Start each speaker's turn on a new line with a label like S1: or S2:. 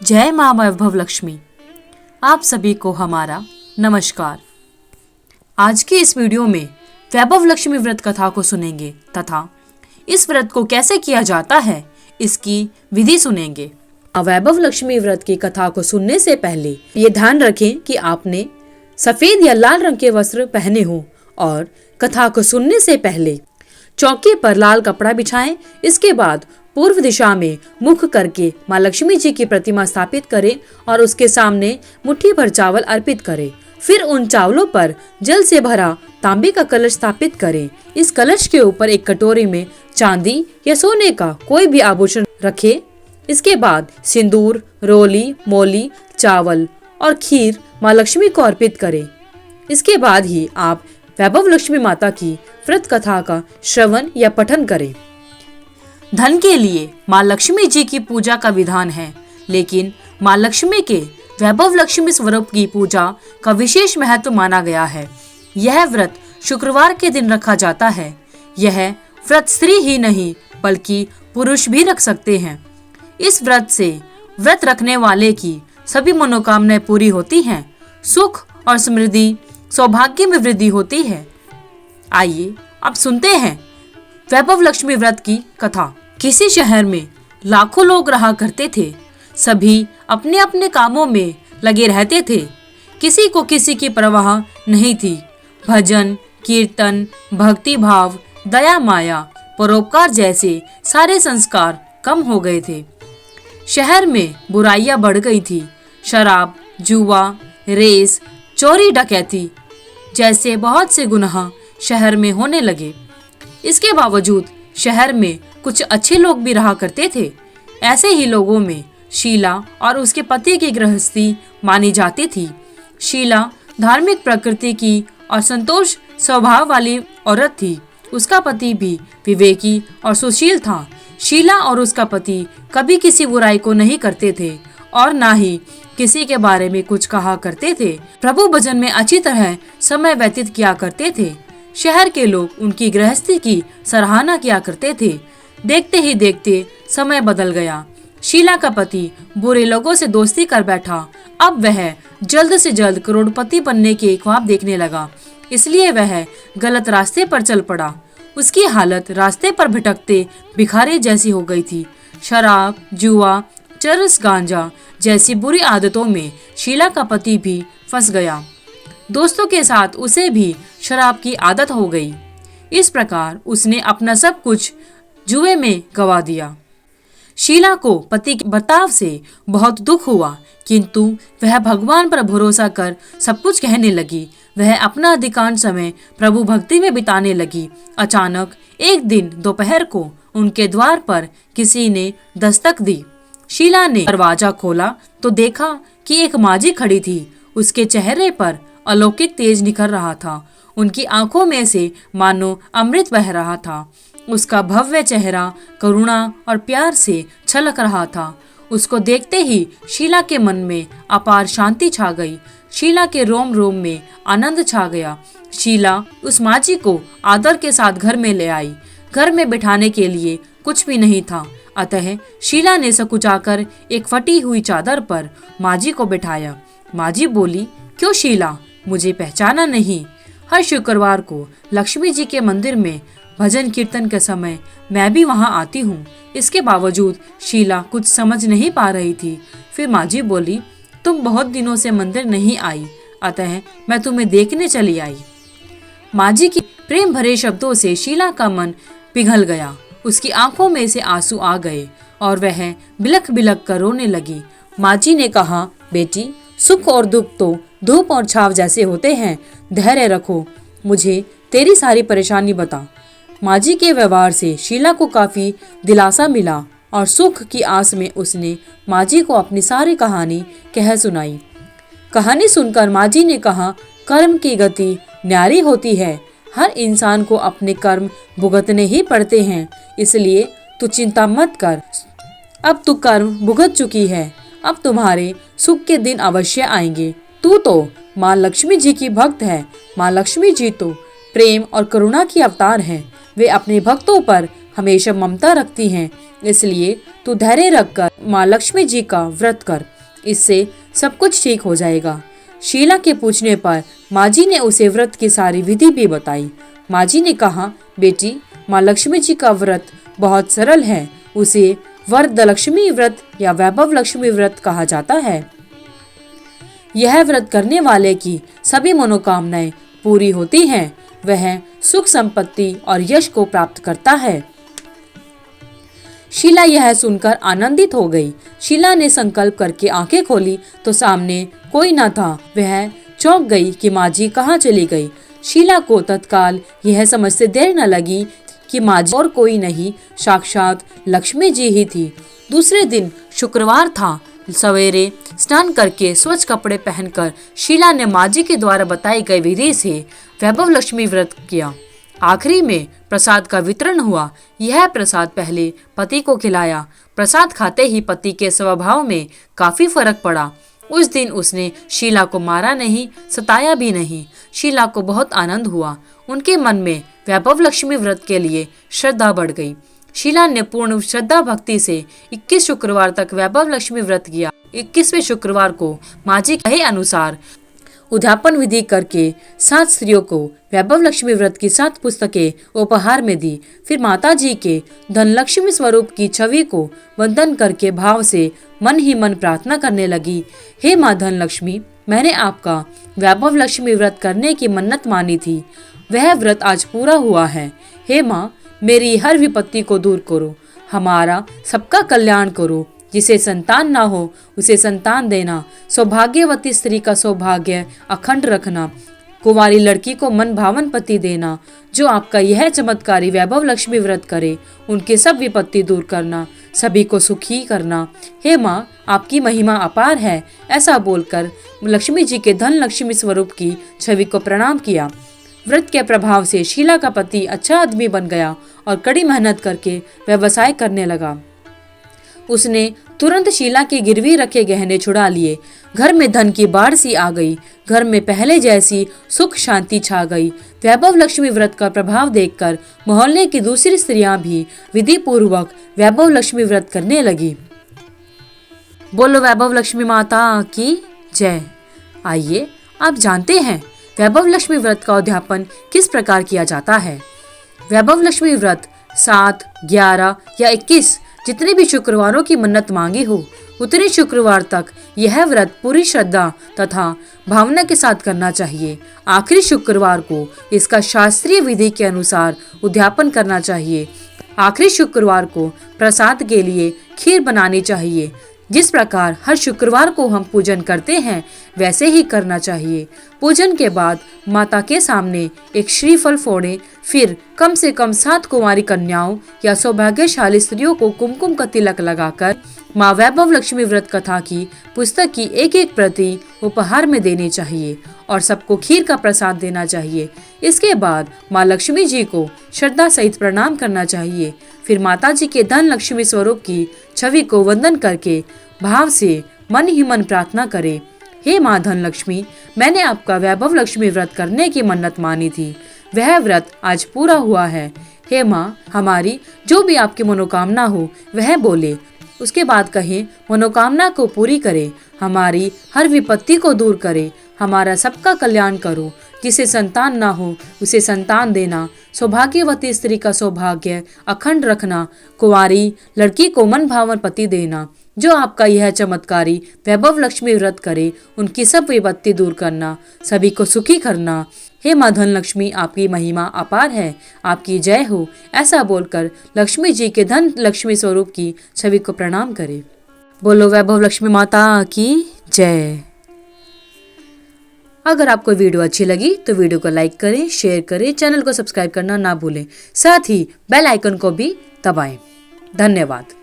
S1: जय माँ वैभव लक्ष्मी। आप सभी को हमारा नमस्कार। आज के इस वीडियो में वैभव लक्ष्मी व्रत कथा को सुनेंगे तथा इस व्रत को कैसे किया जाता है इसकी विधि सुनेंगे। वैभव लक्ष्मी व्रत की कथा को सुनने से पहले ये ध्यान रखें कि आपने सफेद या लाल रंग के वस्त्र पहने हों और कथा को सुनने से पहले चौकी पर लाल कपड़ा बिछाएं। इसके बाद पूर्व दिशा में मुख करके माँ लक्ष्मी जी की प्रतिमा स्थापित करें और उसके सामने मुट्ठी भर चावल अर्पित करें। फिर उन चावलों पर जल से भरा तांबे का कलश स्थापित करें। इस कलश के ऊपर एक कटोरी में चांदी या सोने का कोई भी आभूषण रखें। इसके बाद सिंदूर, रोली, मोली, चावल और खीर माँ लक्ष्मी को अर्पित करें। इसके बाद ही आप वैभव लक्ष्मी माता की व्रत कथा का श्रवण या पठन करें। धन के लिए माँ लक्ष्मी जी की पूजा का विधान है, लेकिन माँ लक्ष्मी के वैभव लक्ष्मी स्वरूप की पूजा का विशेष महत्व माना गया है। यह व्रत शुक्रवार के दिन रखा जाता है। यह व्रत स्त्री ही नहीं बल्कि पुरुष भी रख सकते हैं। इस व्रत से व्रत रखने वाले की सभी मनोकामनाएं पूरी होती हैं। सुख और समृद्धि, सौभाग्य में वृद्धि होती है। आइए अब सुनते हैं वैभव लक्ष्मी व्रत की कथा। किसी शहर में लाखों लोग रहा करते थे। सभी अपने अपने कामों में लगे रहते थे। किसी को किसी की परवाह नहीं थी। भजन, कीर्तन, भक्ति भाव, दया माया, परोपकार जैसे सारे संस्कार कम हो गए थे। शहर में बुराइयां बढ़ गई थी। शराब, जुआ, रेस, चोरी, डकैती जैसे बहुत से गुनाह शहर में होने लगे। इसके बावजूद शहर में कुछ अच्छे लोग भी रहा करते थे। ऐसे ही लोगों में शीला और उसके पति की गृहस्थी मानी जाती थी। शीला धार्मिक प्रकृति की और संतोष स्वभाव वाली औरत थी। उसका पति भी विवेकी और सुशील था। शीला और उसका पति कभी किसी बुराई को नहीं करते थे और ना ही किसी के बारे में कुछ कहा करते थे। प्रभु भजन में अच्छी तरह समय व्यतीत किया करते थे। शहर के लोग उनकी गृहस्थी की सराहना किया करते थे। देखते ही देखते समय बदल गया। शीला का पति बुरे लोगों से दोस्ती कर बैठा। अब वह जल्द से जल्द करोड़पति बनने के ख्वाब देखने लगा, इसलिए वह गलत रास्ते पर चल पड़ा। उसकी हालत रास्ते पर भटकते भिखारी जैसी हो गई थी। शराब, जुआ, चरस, गांजा जैसी बुरी आदतों में शीला का पति भी फंस गया। दोस्तों के साथ उसे भी शराब की आदत हो गई। इस प्रकार उसने अपना सब कुछ जुए में गवा दिया। शीला को पति के बर्ताव से बहुत दुख हुआ, किंतु वह भगवान पर भरोसा कर सब कुछ कहने लगी। वह अपना अधिकांश समय प्रभु भक्ति में बिताने लगी। अचानक एक दिन दोपहर को उनके द्वार पर किसी ने दस्तक दी। शीला ने दरवाजा खोला तो देखा कि एक माजी खड़ी थी। उसके चेहरे पर अलौकिक तेज निखर रहा था। उनकी आंखों में से मानो अमृत बह रहा था। उसका भव्य चेहरा करुणा और प्यार से छलक रहा था। उसको देखते ही शीला के मन में अपार शांति छा गई। शीला के रोम रोम में आनंद छा गया। शीला उस माजी को आदर के साथ घर में ले आई। घर में बिठाने के लिए कुछ भी नहीं था, अतः शीला ने सकुचाकर एक फटी हुई चादर पर माजी को बिठाया। माजी बोली, क्यों शीला, मुझे पहचाना नहीं? हर शुक्रवार को लक्ष्मी जी के मंदिर में भजन कीर्तन के समय मैं भी वहां आती हूँ। इसके बावजूद शीला कुछ समझ नहीं पा रही थी। फिर माजी बोली, तुम बहुत दिनों से मंदिर नहीं आई, अतः मैं तुम्हें देखने चली आई। माजी की प्रेम भरे शब्दों से शीला का मन पिघल गया। उसकी आंखों में से आंसू आ गए और वह बिलख बिलख कर रोने लगी। माजी ने कहा, बेटी, सुख और दुख तो धूप और छाव जैसे होते हैं। धैर्य रखो, मुझे तेरी सारी परेशानी बता। माजी के व्यवहार से शीला को काफी दिलासा मिला और सुख की आस में उसने माजी को अपनी सारी कहानी कह सुनाई। कहानी सुनकर माजी ने कहा, कर्म की गति न्यारी होती है। हर इंसान को अपने कर्म भुगतने ही पड़ते हैं, इसलिए तू चिंता मत कर। अब तू कर्म भुगत चुकी है, अब तुम्हारे सुख के दिन अवश्य आएंगे। तू तो माँ लक्ष्मी जी की भक्त है। माँ लक्ष्मी जी तो प्रेम और करुणा की अवतार है। वे अपने भक्तों पर हमेशा ममता रखती हैं, इसलिए तू धैर्य रखकर माँ लक्ष्मी जी का व्रत कर। इससे सब कुछ ठीक हो जाएगा। शीला के पूछने पर माँ जी ने उसे व्रत की सारी विधि भी बताई। माँ जी ने कहा, बेटी, माँ लक्ष्मी जी का व्रत बहुत सरल है। उसे वरद लक्ष्मी व्रत या वैभव लक्ष्मी व्रत कहा जाता है। यह व्रत करने वाले की सभी मनोकामनाएं पूरी होती हैं। वह सुख संपत्ति और यश को प्राप्त करता है। शीला यह सुनकर आनंदित हो गई। शीला ने संकल्प करके आंखें खोली तो सामने कोई न था। वह चौंक गई कि माँ जी कहाँ चली गई। शीला को तत्काल यह समझते देर न लगी कि माँ जी और कोई नहीं, साक्षात लक्ष्मी जी ही थी। दूसरे दिन शुक्रवार था। सवेरे स्नान करके स्वच्छ कपड़े पहनकर शीला ने माँ जी के द्वारा बताई गई विधि से वैभव लक्ष्मी व्रत किया। आखिरी में प्रसाद का वितरण हुआ। यह प्रसाद पहले पति को खिलाया। प्रसाद खाते ही पति के स्वभाव में काफी फर्क पड़ा। उस दिन उसने शीला को मारा नहीं, सताया भी नहीं। शीला को बहुत आनंद हुआ। उनके मन में वैभव लक्ष्मी व्रत के लिए श्रद्धा बढ़ गई। शीला ने पूर्ण श्रद्धा भक्ति से 21 शुक्रवार तक वैभव लक्ष्मी व्रत किया। 21वें शुक्रवार को माँ जी कहे अनुसार उद्यापन विधि करके 7 स्त्रियों को वैभव लक्ष्मी व्रत की 7 पुस्तकें उपहार में दी। फिर माता जी के धनलक्ष्मी स्वरूप की छवि को वंदन करके भाव से मन ही मन प्रार्थना करने लगी, हे माँ धनलक्ष्मी, मैंने आपका वैभव लक्ष्मी व्रत करने की मन्नत मानी थी। वह व्रत आज पूरा हुआ है। हे माँ, मेरी हर विपत्ति को दूर करो, हमारा सबका कल्याण करो। जिसे संतान ना हो उसे संतान देना, सौभाग्यवती स्त्री का सौभाग्य अखंड रखना, कुंवारी लड़की को मन भावन पति देना। जो आपका यह चमत्कारी वैभव लक्ष्मी व्रत करे उनके सब विपत्ति दूर करना, सभी को सुखी करना। हे माँ, आपकी महिमा अपार है। ऐसा बोलकर लक्ष्मी जी के धन लक्ष्मी स्वरूप की छवि को प्रणाम किया। व्रत के प्रभाव से शीला का पति अच्छा आदमी बन गया और कड़ी मेहनत करके व्यवसाय करने लगा। उसने तुरंत शीला के गिरवी रखे गहने छुड़ा लिए। घर में धन की बाढ़ सी आ गई। घर में पहले जैसी सुख शांति छा गई। वैभव लक्ष्मी व्रत का प्रभाव देखकर मोहल्ले की दूसरी स्त्रियां भी विधि पूर्वक वैभव लक्ष्मी व्रत करने लगी। बोलो वैभव लक्ष्मी माता की जय। आइए आप जानते हैं वैभव लक्ष्मी व्रत का उद्यापन किस प्रकार किया जाता है। वैभव लक्ष्मी व्रत 7, 11 या 21 जितने भी शुक्रवारों की मन्नत मांगी हो उतने शुक्रवार तक यह व्रत पूरी श्रद्धा तथा भावना के साथ करना चाहिए। आखिरी शुक्रवार को इसका शास्त्रीय विधि के अनुसार उद्यापन करना चाहिए। आखिरी शुक्रवार को प्रसाद के लिए खीर बनानी चाहिए। जिस प्रकार हर शुक्रवार को हम पूजन करते हैं वैसे ही करना चाहिए। पूजन के बाद माता के सामने एक श्रीफल फोड़े। फिर कम से कम 7 कुंवारी कन्याओं या सौभाग्यशाली स्त्रियों को कुमकुम का तिलक लगाकर माँ वैभव लक्ष्मी व्रत कथा की पुस्तक की एक प्रति उपहार में देनी चाहिए और सबको खीर का प्रसाद देना चाहिए। इसके बाद माँ लक्ष्मी जी को श्रद्धा सहित प्रणाम करना चाहिए। फिर माता जी के धन लक्ष्मी स्वरूप की छवि को वंदन करके भाव से मन ही मन प्रार्थना करे, हे माँ धन लक्ष्मी, मैंने आपका वैभव लक्ष्मी व्रत करने की मन्नत मानी थी। वह व्रत आज पूरा हुआ है। हे माँ, हमारी जो भी आपकी मनोकामना हो वह बोले। उसके बाद कहे, मनोकामना को पूरी करे, हमारी हर विपत्ति को दूर करे, हमारा सबका कल्याण करो। जिसे संतान ना हो उसे संतान देना, सौभाग्यवती स्त्री का सौभाग्य अखंड रखना, कुंवारी लड़की को मन भावन पति देना। जो आपका यह चमत्कारी वैभव लक्ष्मी व्रत करे उनकी सब विपत्ति दूर करना, सभी को सुखी करना। हे माँ धन लक्ष्मी, आपकी महिमा अपार है, आपकी जय हो। ऐसा बोलकर लक्ष्मी जी के धन लक्ष्मी स्वरूप की छवि को प्रणाम करे। बोलो वैभव लक्ष्मी माता की जय। अगर आपको वीडियो अच्छी लगी तो वीडियो को लाइक करें, शेयर करें, चैनल को सब्सक्राइब करना ना भूलें। साथ ही बेल आइकन को भी दबाएं। धन्यवाद।